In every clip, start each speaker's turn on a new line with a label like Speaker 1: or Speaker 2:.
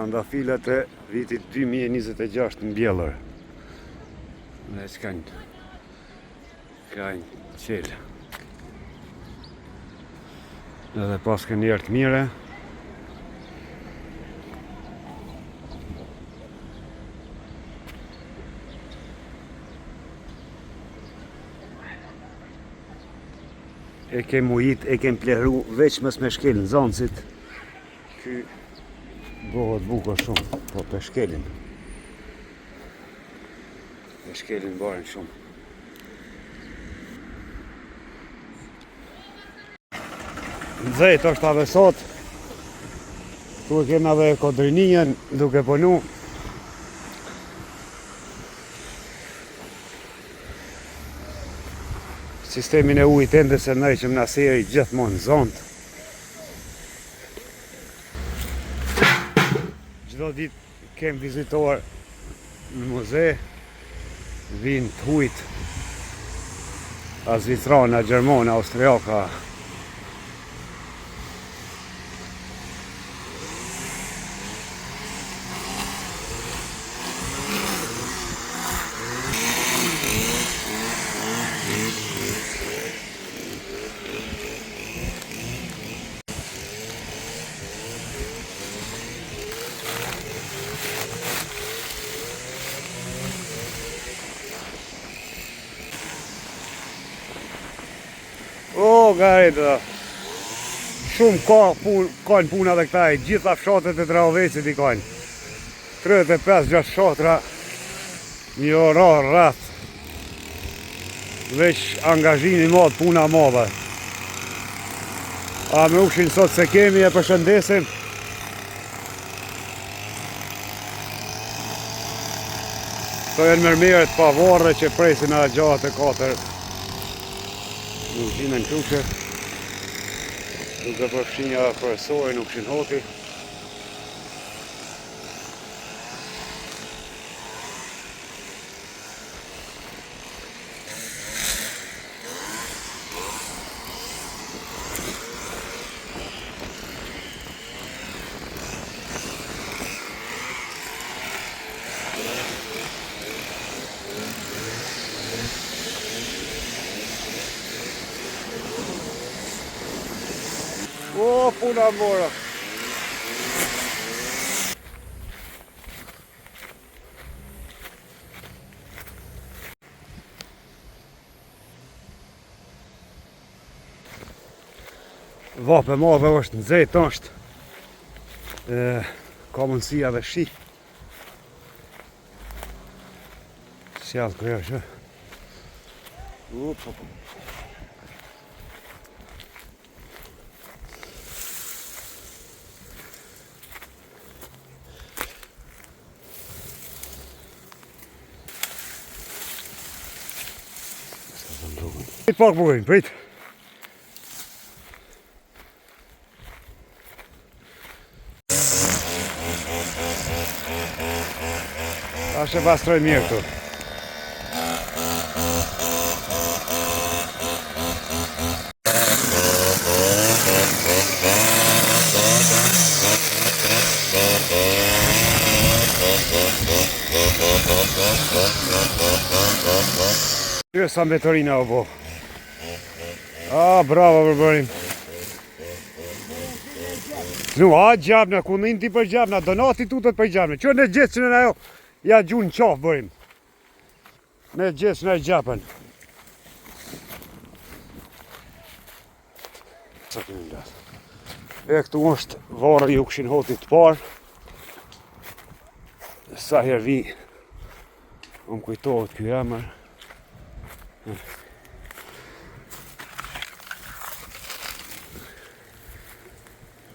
Speaker 1: Trandafilat e vitit 2026 në Bjellër. Dhe që kanë qelë. Edhe pas kanë njerë të mire. E kem ujit, e kem plehru veç mës me shkelin zoncit. Ky bëhet bukur shumë, po për shkelin. Për shkelin baren shumë. Nxejt është ave sot. Tu e kena dhe kodrininjen duke punu. Sistemin e ujit ende se nëj që më naseri gjithmonë zontë. Gjdo dit kem vizitor në muze, vinë të hujt, a Zvicrana, Gjermona, Austriaka. O, garit, shumë kanë puna dhe këta, gjitha fshatet e Drahovecit i kanë. 35-6 fshatra, një orar rrath. Veç angazhimi madh, puna madhe. A me ushin sot se kemi e përshëndesim. Këto janë mërmeret pa varre që presin a gjatë e 4. Nuk gjinën kuqe, duke përfshinja përësore nuk shin hoti. O, puna mora. Vape madhe është nxehtë është. Ka mundësia dhe shi. Sjallë kërë është. Prit pak burin, prit. Ashtë e pastroj mirë këtu. Kjo sa mbetorina o bo. Bravo për bërim. Nu, gjabna, ku në ti për gjabna, donati tutët për gjabna. Që në gjithë që në ajo, ja gjunë qafë bërim. Në gjithë që në gjapën. E këtu është varë ju këshin hotit parë. Sa herë vi, më kujtohet kjo emër.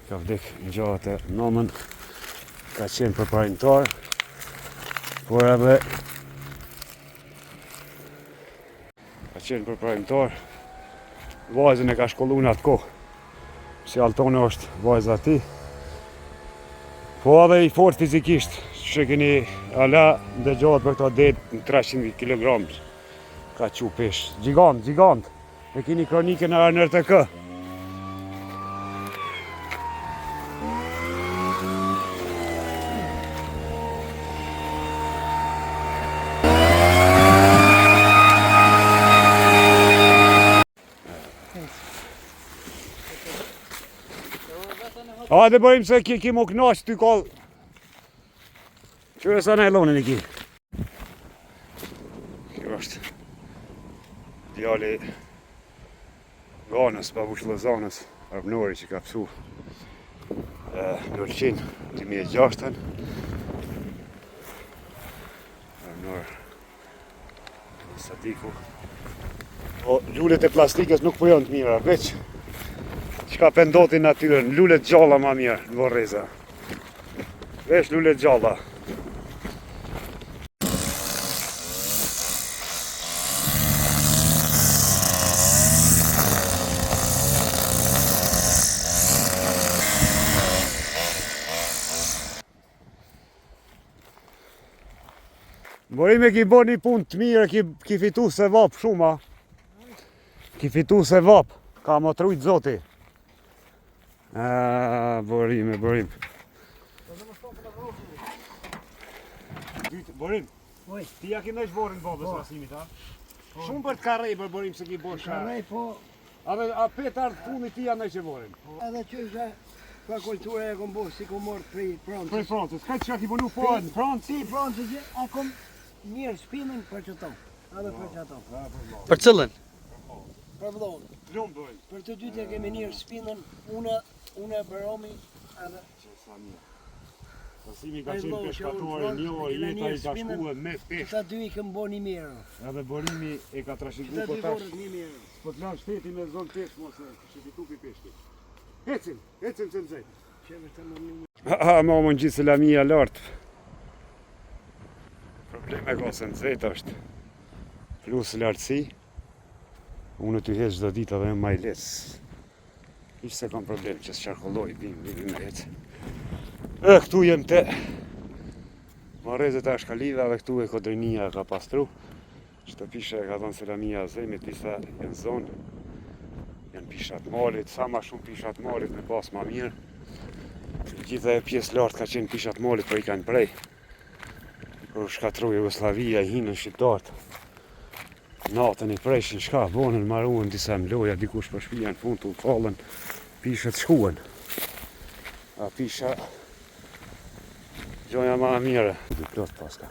Speaker 1: Ka vdek në gjatë e nëmën, ka qenë përparimtar, por edhe ka qenë përparimtar, vajzën e ka shkollu në atë kohë, si Altone është vajzë ati, po edhe i fort fizikisht, që keni ala dhe gjatë për këto detë në 300 kg, ka që pesh, gjigant, e kini kronike në RNRTK. Hajde bëjmë se ki mu knaq ty ka... Qërë sa najlonin i ki. Kjo është djali ganës, babushllëzanës, arbënori që ka pësu Lorqin 2006-ën. Arbënor Sadiku. O, lullet e plastikës nuk po janë të mira, veç çka pendoti natyrën, lullet gjalla ma mirë në Vorreza. Veç lullet gjalla. Borime ki bo një punë të mirë, ki fitu se vap shumë, a? Ki fitu se vap, ka më trujt zoti. Borime. Borim, ti ja ki nëjsh borin babës rasimit, a? Shumë për të karej për borim se ki bo shka.
Speaker 2: Karej, po.
Speaker 1: A petar të punit ti ja nëjsh e borin.
Speaker 2: Edhe që është ka kultura e kom bo, si kom morë prej Francës.
Speaker 1: Prej Francës, ka që ka ki punu po në Francë?
Speaker 2: Si Francës që a kom mirë shpinën për që tonë. Edhe për që tonë.
Speaker 3: Për cëllën?
Speaker 2: Për vlonë.
Speaker 1: Vlonë bëjnë.
Speaker 2: Për të dytë e kemi njërë shpinën, une e për Romi, edhe...
Speaker 1: Pasimi ka qenë peshkatori një, jeta i ka shkuë me peshk.
Speaker 2: Këta dy i këm bo një mirë.
Speaker 1: Edhe borimi e ka trashigu
Speaker 2: Këta
Speaker 1: po
Speaker 2: dy
Speaker 1: tash.
Speaker 2: vorët një mirë.
Speaker 1: Po të lanë shteti me zonë peshk, mos e shqipitu pi peshki. Ecim se nëzej.
Speaker 2: Qeve të më një...
Speaker 1: Ma më në gjithë se la mija lartë. Probleme ka se nëzejt është. Plus lartësi. Unë të hecë çdo ditë edhe maj lecë. Ishtë se kam problem që s'qarkolloj, bim me hecë. Këtu jem te Marrezet e Ashkalive dhe këtu e Kodrinia ka pastru. Qëto pishe e ka thonë se la mija zemit, disa janë zonë. Janë pishat malit, sa ma shumë pishat malit me pas ma mirë. Gjitha e pjesë lartë ka qenë pishat malit, për i kanë prej. Kër shkatru Jugoslavia, i hinën shqiptartë. Natën i preshin shka, bonën, maruën, disa mloja, dikush për shpija në fund të falën, pishet shkuen. A pisha... Gjoja ma mire. Dhe plot paska.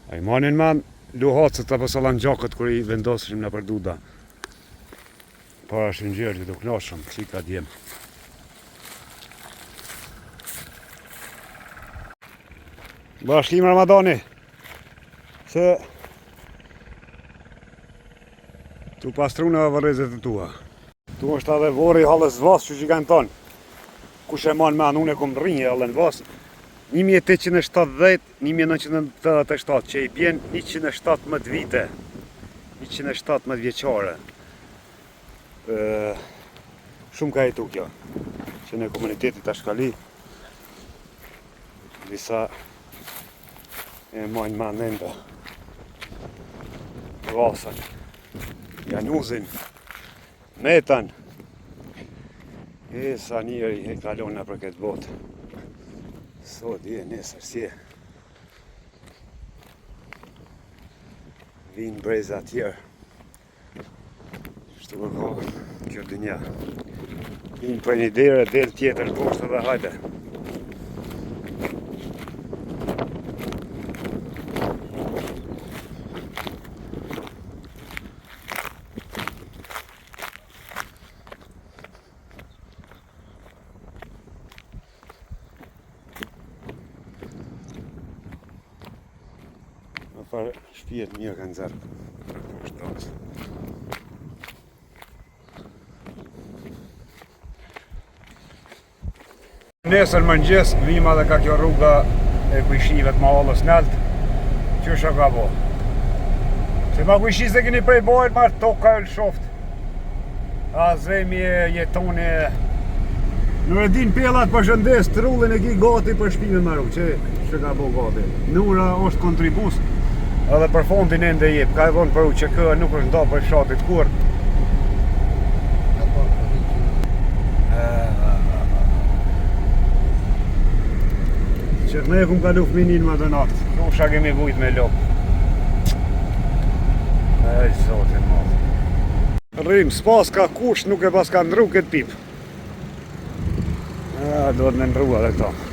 Speaker 1: A i manin man luhacët apo salan gjakët kër i vendosëshim në për duda. Para shëngjërë, do knashëm, qika djemë. Bashkim Ramadani, se tu pastru në vërrezet e tua. Tu është edhe vori halës vas që që kanë tonë. Kush e manë me anë, unë e kom rrinje halën vas. 1870, 1987, që i bjen 117 vite. 117 vjeqare. Shumë ka jetu kjo. Që në komunitetit Ashkali. Disa e majnë ma nënda. Vasën. Januzin, Metan, e sa njëri e kalona për këtë botë. Sot je nesër sje. Vinë breza tjerë. Shtu ka kjo dënja. Vinë për një dere, del tjetër, poshtë dhe hajde. Farë shpijet mirë kanë zërë. Nesër mëngjes, vima dhe ka kjo rruga e kujshive të mahallës nalt. Qësha ka bo? Se ma kujshi se keni prej bojnë, marë toka e lëshoft. A zemi e jetoni e... Nuk e din pellat për shëndes, trullin e ki gati për shpive maru, që ka bo gati. Nura është kontribus. Edhe për fondin e ndë jep, ka e dhonë për u që kë nuk është nda për shatit kur. Që të ne kum kalu fminin më dhe natë, nuk shak kemi vujt me lopë. Ej, zotin madh. Rrim, s'pas ka kush, nuk e pas ka ndru këtë pip. Do të në ndrua dhe këto.